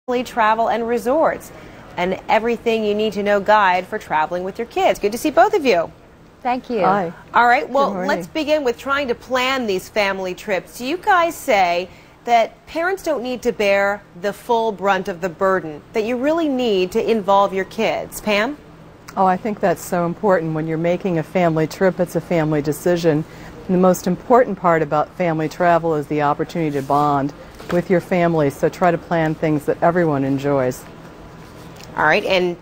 travel and resorts, and everything you need to know guide for traveling with your kids. Good to see both of you. Thank you. Hi. All right, well, let's begin with trying to plan these family trips. Do you guys say that parents don't need to bear the full brunt of the burden, that you really need to involve your kids? Pam? Oh, I think that's so important. When you're making a family trip, it's a family decision. And the most important part about family travel is the opportunity to bond with your family, so try to plan things that everyone enjoys. All right, and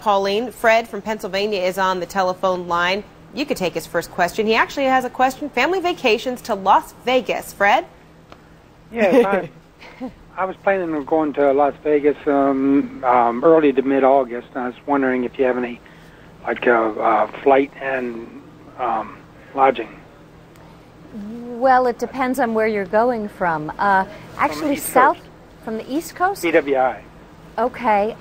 Pauline, Fred from Pennsylvania is on the telephone line. You could take his first question. He actually has a question. Family vacations to Las Vegas. Fred? Yes, I was planning on going to Las Vegas early to mid-August. I was wondering if you have any, like, flight and lodging. Well, it depends on where you're going from. Actually, from the East Coast? CWI. Okay.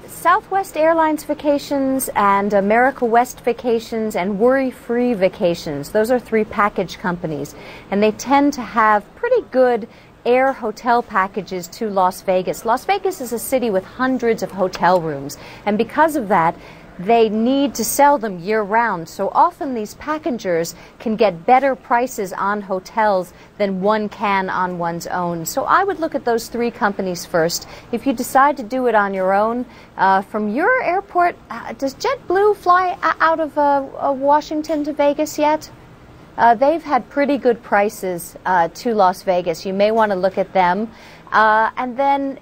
Southwest Airlines Vacations and America West Vacations and Worry Free Vacations. Those are three package companies, and they tend to have pretty good air hotel packages to Las Vegas. Las Vegas is a city with hundreds of hotel rooms, and because of that, they need to sell them year-round. So often these packagers can get better prices on hotels than one can on one's own. So I would look at those three companies first. If you decide to do it on your own, from your airport, does JetBlue fly out of Washington to Vegas yet? They've had pretty good prices to Las Vegas. You may want to look at them. And then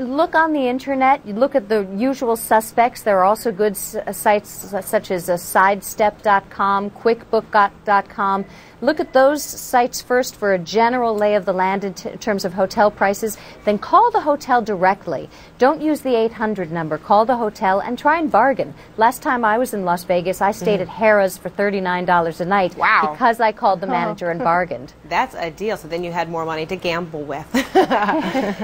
look on the internet. You look at the usual suspects. There are also good sites such as sidestep.com, quickbook.com. Look at those sites first for a general lay of the land in terms of hotel prices. Then call the hotel directly. Don't use the 800 number. Call the hotel and try and bargain. Last time I was in Las Vegas, I stayed at Harrah's for $39 a night. Wow. Because I called the manager and bargained. That's a deal. So then you had more money to gamble with.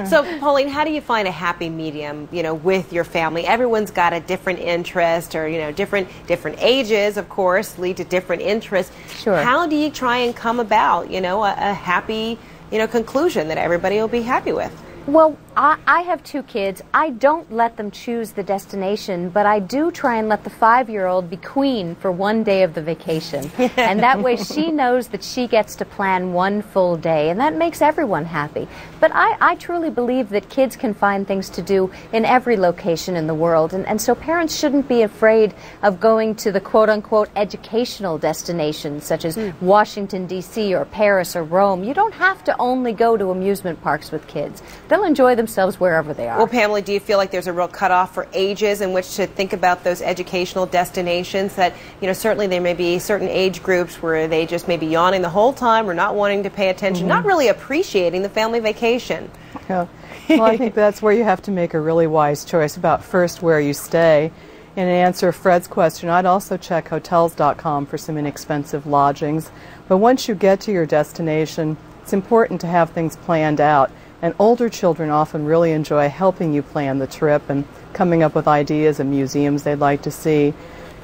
So, Pauline, how do you find a happy medium, with your family? Everyone's got a different interest, or, different ages, of course, lead to different interests. Sure. How do you try and come about, a happy, conclusion that everybody will be happy with? Well, I have two kids. I don't let them choose the destination, but I do try and let the 5-year-old be queen for one day of the vacation. And that way she knows that she gets to plan one full day, and that makes everyone happy. But I truly believe that kids can find things to do in every location in the world, and so parents shouldn't be afraid of going to the quote-unquote educational destinations, such as Washington, D.C., or Paris, or Rome. You don't have to only go to amusement parks with kids. They'll enjoy themselves wherever they are. Well, Pamela, do you feel like there's a real cutoff for ages in which to think about those educational destinations? That, certainly there may be certain age groups where they just may be yawning the whole time or not wanting to pay attention, not really appreciating the family vacation. Yeah. Well, I think that's where you have to make a really wise choice about first where you stay. And to answer Fred's question, I'd also check hotels.com for some inexpensive lodgings. But once you get to your destination, it's important to have things planned out. And older children often really enjoy helping you plan the trip and coming up with ideas of museums they'd like to see.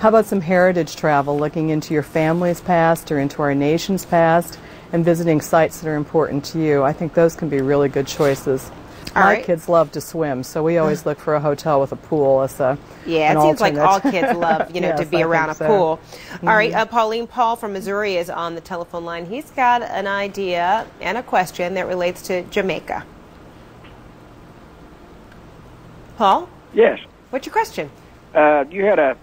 How about some heritage travel, looking into your family's past or into our nation's past and visiting sites that are important to you? I think those can be really good choices. My kids love to swim, so we always look for a hotel with a pool as an seems like alternate. all kids love, Yes, to be around a pool. All right, Pauline, Paul from Missouri is on the telephone line. He's got an idea and a question that relates to Jamaica. Paul? Yes. What's your question? You had a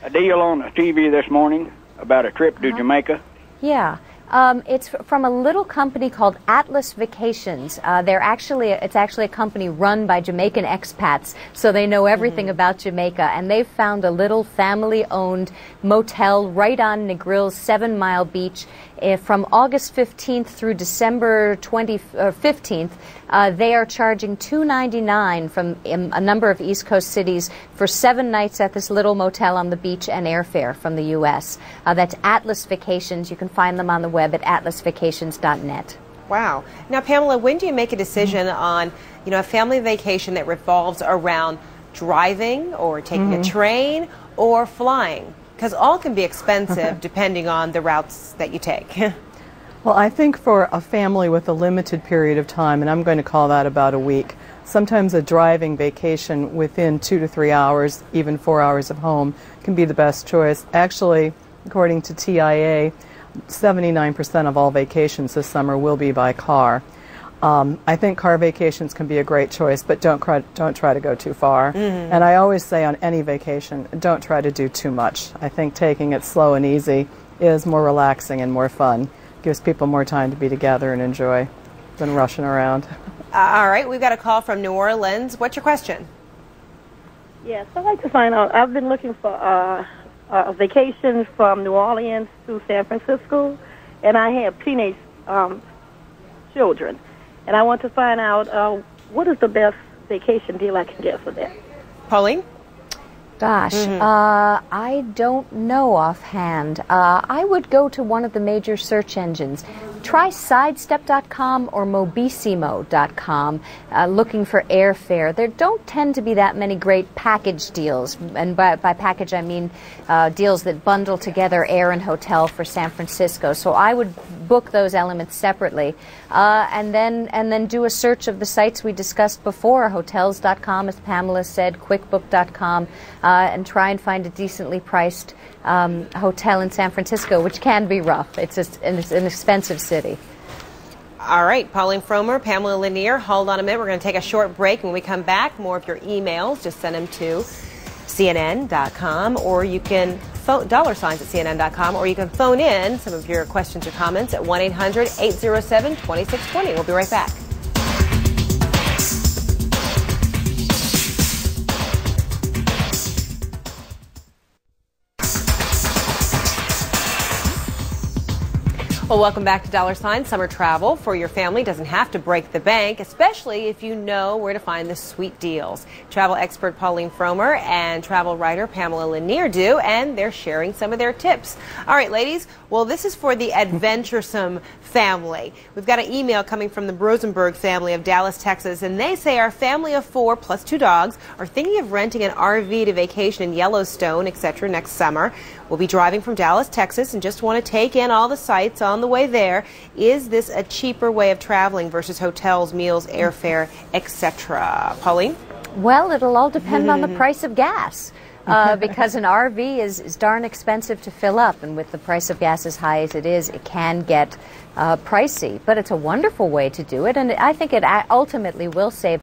deal on the TV this morning about a trip to Jamaica. Yeah. It's from a little company called Atlas Vacations. It's actually a company run by Jamaican expats, so they know everything about Jamaica. And they've found a little family-owned motel right on Negril's 7-mile beach. From August 15th through December 15th, they are charging $2.99 from a number of East Coast cities for 7 nights at this little motel on the beach and airfare from the U.S. That's Atlas Vacations. You can find them on the web at atlasvacations.net. Wow. Now, Pamela, when do you make a decision on, a family vacation that revolves around driving or taking a train or flying? Because all can be expensive depending on the routes that you take. Well, I think for a family with a limited period of time, and I'm going to call that about a week, sometimes a driving vacation within 2 to 3 hours, even 4 hours of home, can be the best choice. Actually, according to TIA, 79% of all vacations this summer will be by car. I think car vacations can be a great choice, but don't try to go too far. And I always say on any vacation, don't try to do too much. I think taking it slow and easy is more relaxing and more fun. Gives people more time to be together and enjoy than rushing around. All right, we've got a call from New Orleans. What's your question? Yes, I'd like to find out. I've been looking for a vacation from New Orleans to San Francisco, and I have teenage children. And I want to find out what is the best vacation deal I can get for that. Pauline? Gosh, I don't know offhand. I would go to one of the major search engines. Try sidestep.com or mobissimo.com looking for airfare. There don't tend to be that many great package deals. And by package, I mean deals that bundle together air and hotel for San Francisco. So I would book those elements separately. And then do a search of the sites we discussed before, hotels.com, as Pamela said, quickbook.com, and try and find a decently priced hotel in San Francisco, which can be rough. It's an expensive city. All right, Pauline Fromer, Pamela Lanier, hold on a minute. We're going to take a short break. When we come back, more of your emails. Just send them to CNN.com, or you can phone $signs@CNN.com, or you can phone in some of your questions or comments at 1-800-807-2620. We'll be right back. Well, welcome back to Dollar Sign. Summer travel for your family doesn't have to break the bank, especially if you know where to find the sweet deals. Travel expert Pauline Fromer and travel writer Pamela Lanier do, and they're sharing some of their tips. All right, ladies, well, this is for the adventuresome family. We've got an email coming from the Rosenberg family of Dallas, Texas, and they say our family of 4 plus 2 dogs are thinking of renting an RV to vacation in Yellowstone, etc. next summer. We'll be driving from Dallas, Texas, and just want to take in all the sights on the way there. Is this a cheaper way of traveling versus hotels, meals, airfare, etc.? Pauline? Well, it'll all depend on the price of gas. Because an RV is darn expensive to fill up, and with the price of gas as high as it is, it can get pricey. But it's a wonderful way to do it, and I think it ultimately will save